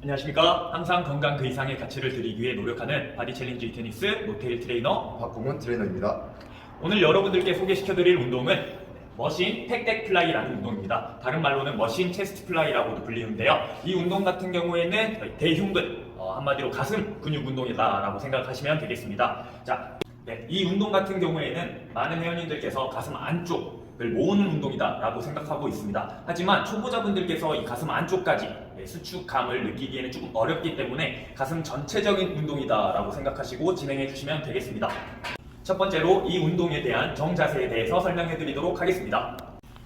안녕하십니까. 항상 건강 그 이상의 가치를 드리기 위해 노력하는 바디 챌린지 테니스 노테일 트레이너 박공훈 트레이너입니다. 오늘 여러분들께 소개시켜드릴 운동은 머신 팩덱 플라이라는 운동입니다. 다른 말로는 머신 체스트 플라이라고도 불리는데요. 이 운동 같은 경우에는 대흉근, 한마디로 가슴 근육 운동이다라고 생각하시면 되겠습니다. 자, 이 운동 같은 경우에는 많은 회원님들께서 가슴 안쪽을 모으는 운동이다라고 생각하고 있습니다. 하지만 초보자분들께서 이 가슴 안쪽까지 수축감을 느끼기에는 조금 어렵기 때문에 가슴 전체적인 운동이다라고 생각하시고 진행해 주시면 되겠습니다. 첫 번째로 이 운동에 대한 정자세에 대해서 설명해 드리도록 하겠습니다.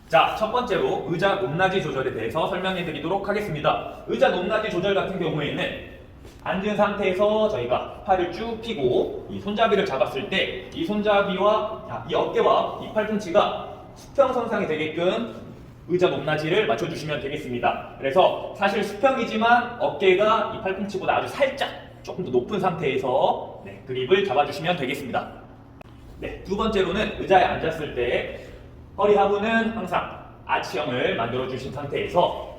자, 첫 번째로 의자 높낮이 조절에 대해서 설명해 드리도록 하겠습니다. 의자 높낮이 조절 같은 경우에는 앉은 상태에서 저희가 팔을 쭉 펴고 이 손잡이를 잡았을 때 이 손잡이와 이 어깨와 이 팔꿈치가 수평선상에 되게끔 의자 높낮이를 맞춰주시면 되겠습니다. 그래서 사실 수평이지만 어깨가 이 팔꿈치보다 아주 살짝 조금 더 높은 상태에서 그립을 잡아주시면 되겠습니다. 두 번째로는 의자에 앉았을 때 허리 하부는 항상 아치형을 만들어주신 상태에서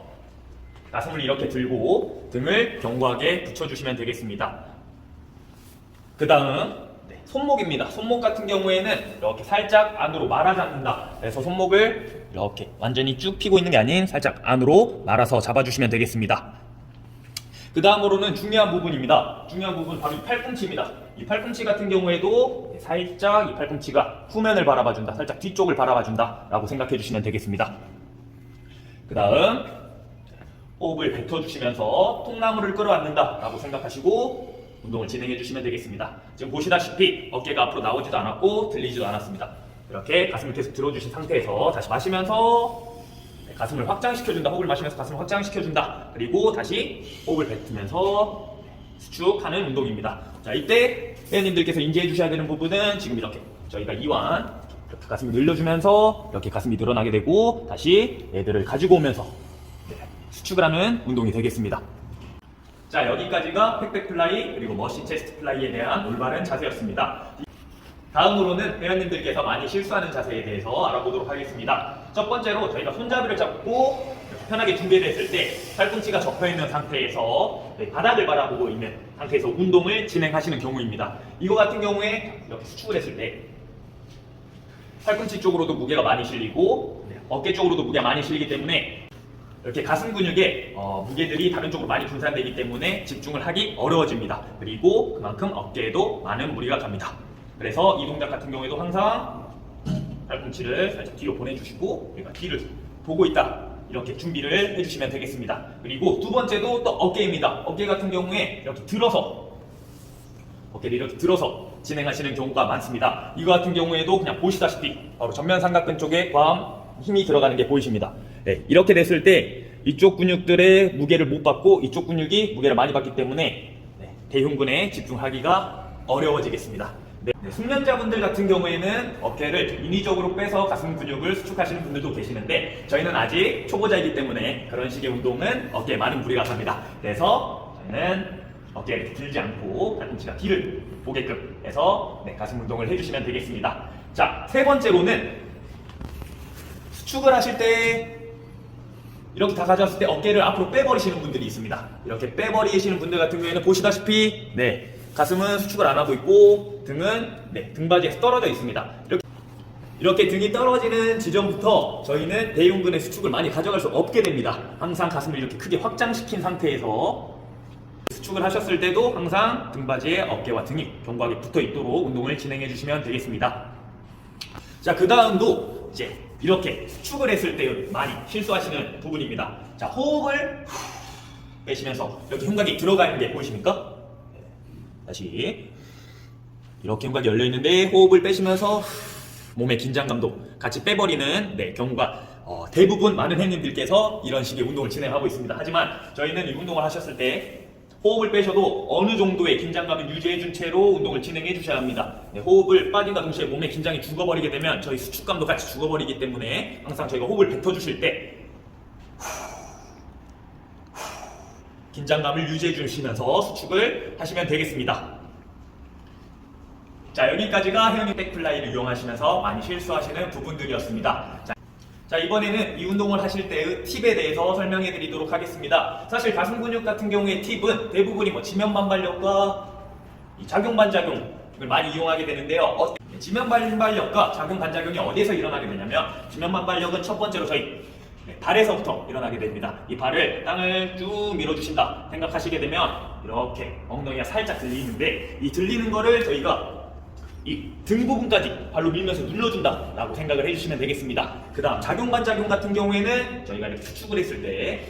가슴을 이렇게 들고 등을 견고하게 붙여주시면 되겠습니다. 그 다음 손목입니다. 손목 같은 경우에는 이렇게 살짝 안으로 말아 잡는다. 그래서 손목을 이렇게 완전히 쭉 펴고 있는 게 아닌 살짝 안으로 말아서 잡아주시면 되겠습니다. 그 다음으로는 중요한 부분입니다. 중요한 부분 바로 이 팔꿈치입니다. 이 팔꿈치 같은 경우에도 살짝 이 팔꿈치가 후면을 바라봐준다. 살짝 뒤쪽을 바라봐준다 라고 생각해 주시면 되겠습니다. 그 다음 호흡을 뱉어주시면서 통나무를 끌어안는다 라고 생각하시고 운동을 진행해 주시면 되겠습니다. 지금 보시다시피 어깨가 앞으로 나오지도 않았고 들리지도 않았습니다. 이렇게 가슴을 계속 들어주신 상태에서 다시 마시면서 가슴을 확장시켜준다. 호흡을 마시면서 가슴을 확장시켜준다. 그리고 다시 호흡을 뱉으면서 수축하는 운동입니다. 자, 이때 회원님들께서 인지해 주셔야 되는 부분은 지금 이렇게 저희가 이완 이렇게 가슴을 늘려주면서 이렇게 가슴이 늘어나게 되고 다시 얘들을 가지고 오면서 수축을 하는 운동이 되겠습니다. 자, 여기까지가 팩백 플라이 그리고 머신 체스트 플라이에 대한 올바른 자세였습니다. 다음으로는 회원님들께서 많이 실수하는 자세에 대해서 알아보도록 하겠습니다. 첫 번째로 저희가 손잡이를 잡고 편하게 준비를 했을 때 팔꿈치가 접혀있는 상태에서 바닥을 바라보고 있는 상태에서 운동을 진행하시는 경우입니다. 이거 같은 경우에 이렇게 수축을 했을 때 팔꿈치 쪽으로도 무게가 많이 실리고 어깨 쪽으로도 무게가 많이 실리기 때문에 이렇게 가슴 근육에 무게들이 다른 쪽으로 많이 분산되기 때문에 집중을 하기 어려워집니다. 그리고 그만큼 어깨에도 많은 무리가 갑니다. 그래서 이 동작 같은 경우에도 항상 팔꿈치를 살짝 뒤로 보내주시고 우리가 뒤를 보고 있다 이렇게 준비를 해주시면 되겠습니다. 그리고 두 번째도 또 어깨입니다. 어깨 같은 경우에 이렇게 들어서 어깨를 이렇게 들어서 진행하시는 경우가 많습니다. 이거 같은 경우에도 그냥 보시다시피 바로 전면 삼각근 쪽에 힘이 들어가는 게 보이십니다. 이렇게 됐을 때 이쪽 근육들의 무게를 못 받고 이쪽 근육이 무게를 많이 받기 때문에 대흉근에 집중하기가 어려워지겠습니다. 숙련자분들 같은 경우에는 어깨를 인위적으로 빼서 가슴 근육을 수축하시는 분들도 계시는데 저희는 아직 초보자이기 때문에 그런 식의 운동은 어깨에 많은 무리가 갑니다. 그래서 저희는 어깨를 이렇게 들지 않고 팔꿈치가 뒤를 보게끔 해서 가슴 운동을 해주시면 되겠습니다. 자, 세 번째로는 수축을 하실 때 이렇게 다 가져왔을 때 어깨를 앞으로 빼버리시는 분들이 있습니다. 이렇게 빼버리시는 분들 같은 경우에는 보시다시피 가슴은 수축을 안 하고 있고 등은 등받이에서 떨어져 있습니다. 이렇게 등이 떨어지는 지점부터 저희는 대흉근의 수축을 많이 가져갈 수 없게 됩니다. 항상 가슴을 이렇게 크게 확장시킨 상태에서 수축을 하셨을 때도 항상 등받이에 어깨와 등이 견고하게 붙어 있도록 운동을 진행해 주시면 되겠습니다. 자, 그 다음도 이제 이렇게 수축을 했을 때 많이 실수하시는 부분입니다. 자, 호흡을 빼시면서 이렇게 흉곽이 들어가 있는 게 보이십니까? 다시 이렇게 흉곽이 열려 있는데 호흡을 빼시면서 몸의 긴장감도 같이 빼버리는 경우가 대부분 많은 회원님들께서 이런 식의 운동을 진행하고 있습니다. 하지만 저희는 이 운동을 하셨을 때 호흡을 빼셔도 어느 정도의 긴장감을 유지해준 채로 운동을 진행해 주셔야 합니다. 호흡을 빠진과 동시에 몸의 긴장이 죽어버리게 되면 저희 수축감도 같이 죽어버리기 때문에 항상 저희가 호흡을 뱉어주실 때 긴장감을 유지해 주시면서 수축을 하시면 되겠습니다. 자, 여기까지가 회원님 백플라이를 이용하시면서 많이 실수하시는 부분들이었습니다. 자, 이번에는 이 운동을 하실 때의 팁에 대해서 설명해 드리도록 하겠습니다. 사실 가슴 근육 같은 경우의 팁은 대부분이 지면 반발력과 이 작용 반작용을 많이 이용하게 되는데요. 지면 반발력과 작용 반작용이 어디에서 일어나게 되냐면, 지면 반발력은 첫 번째로 저희 발에서부터 일어나게 됩니다. 이 발을 땅을 쭉 밀어주신다 생각하시게 되면 이렇게 엉덩이가 살짝 들리는데, 이 들리는 거를 저희가 이 등 부분까지 발로 밀면서 눌러준다 라고 생각을 해주시면 되겠습니다. 그 다음 작용 반작용 같은 경우에는 저희가 이렇게 수축을 했을 때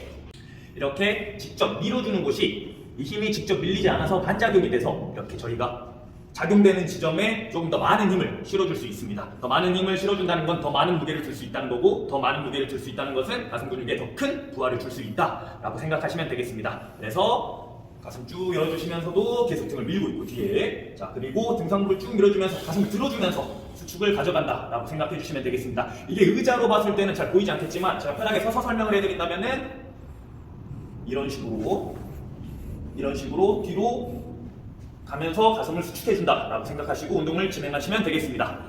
이렇게 직접 밀어주는 곳이 이 힘이 직접 밀리지 않아서 반작용이 돼서 이렇게 저희가 작용되는 지점에 조금 더 많은 힘을 실어줄 수 있습니다. 더 많은 힘을 실어준다는 건 더 많은 무게를 들 수 있다는 거고, 더 많은 무게를 들 수 있다는 것은 가슴 근육에 더 큰 부하를 줄 수 있다라고 생각하시면 되겠습니다. 그래서 가슴 쭉 열어주시면서도 계속 등을 밀고 있고 뒤에, 자, 그리고 등상부를 쭉 밀어주면서 가슴을 들어주면서 수축을 가져간다라고 생각해 주시면 되겠습니다. 이게 의자로 봤을 때는 잘 보이지 않겠지만 제가 편하게 서서 설명을 해드린다면은 이런 식으로 뒤로 가면서 가슴을 수축해준다라고 생각하시고 운동을 진행하시면 되겠습니다.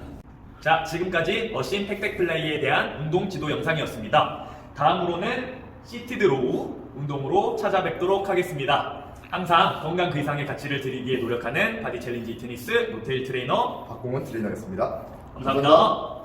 자, 지금까지 머신 팩백 플라이에 대한 운동 지도 영상이었습니다. 다음으로는 시티드 로우 운동으로 찾아뵙도록 하겠습니다. 항상 건강 그 이상의 가치를 드리기에 노력하는 바디 챌린지 테니스 노태일 트레이너 박공원 트레이너였습니다. 감사합니다.